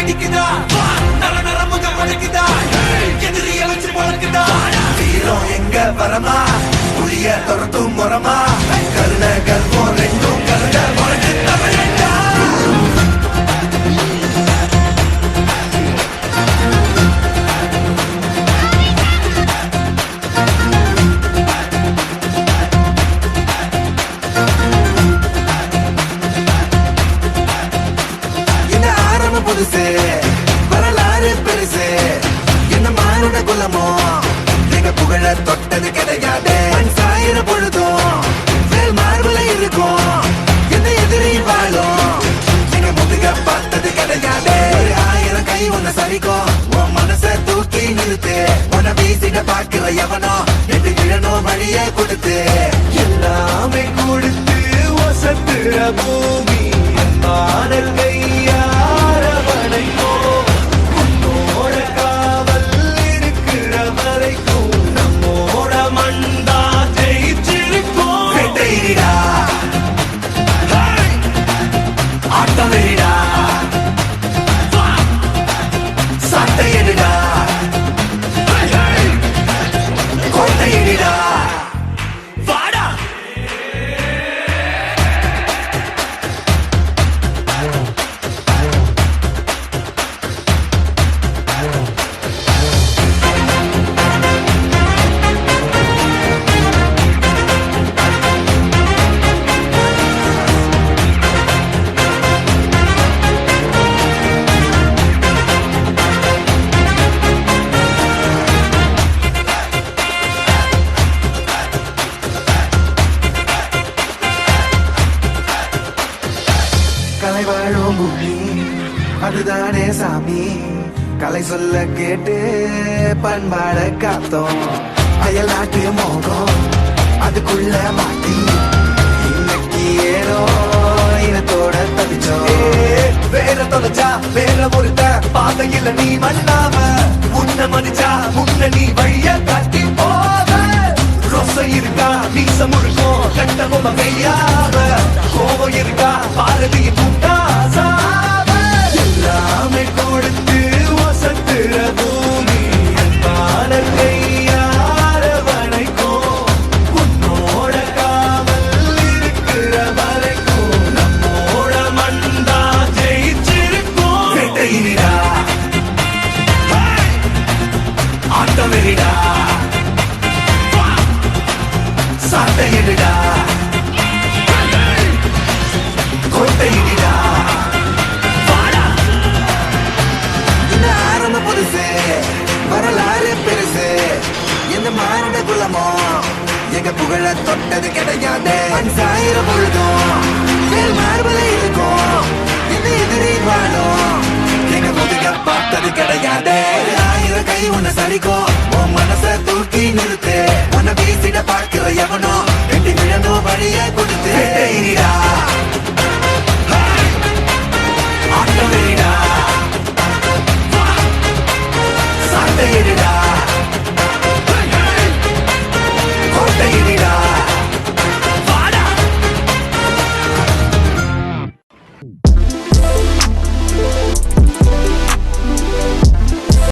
வெடிக்குதா நர நர முத வளைக்குதா எதிரிய வச்சு வளர்க்குதா வீரம் எங்க வரமா புளிய துரத்தும் முறமா கருண கர்வம் ரெண்டும் கருண வளர்த்து தமிழண்டா புதுசு வரலாறு பெருசு என்ன மானுட குலமோ எங்க புகழ தொட்டது கிடையாது சாயிர பொழுதும் வேல் மார்புல இருக்கும் எந்த எதிரி வாழும் எங்க முதுக பார்த்தது கிடையாது 1000 கை ஒன்ன சரிக்கும் உன் மனச தூக்கி நிறுத்து உன்ன வீசிட பாக்குற எவனோ எட்டு கிழனோ வழியே கொடுத்து எல்லாமே கொடுத்து வசத்துற பூமி மாடல் கையா கலை வாழும் பூமி அதுதானே சாமி கலை சொல்ல கேட்டு பண்பாட காத்தோம் அயல் நாட்டு மோகம் அதுக்குள்ள மாட்டி இன்னைக்கு ஏனோ இனத்தோட தவிச்சோம் வேற தொலைச்சா வேற ஒருத்த பாதையில நீ மண்ணாம உன்ன மதிச்சா முன்ன நீ வழிய காட்டி போவ ரோசை இருக்கா மீச முழுக்கும் கட்ட பொம்மை கையாவ கோபம் இருக்கா பாரதியின் கூட்டாசாவ எல்லாமே கொடுத்து வசத்துற பூமி பாடல் கையார வளைக்கும் உன்னோட காவல் இருக்கிற வரைக்கும் நம்மோட மண்டா ஜெயிச்சிருக்கும் வேட்டையினிடா ஆட்டமெரிடா சாட்டையிடா கோட்டையிடா இந்த ஆரம்ப புதுசு வரலாறு பெருசு எந்த மானுட குலமோ எங்க புகழ தொட்டது கிடையாது சாயிர பொழுதும் வேல் மார்பல இருக்கும் எந்த எதிரி வாழும் எங்க முதுக பார்த்தது கிடையாது 1000 கை உன்ன சரிக்கும் உன் மனச தூக்கி நிறுத்து உன்ன வீசிட பார்க்கிற எவனோ எட்டி விழந்தோ வழியே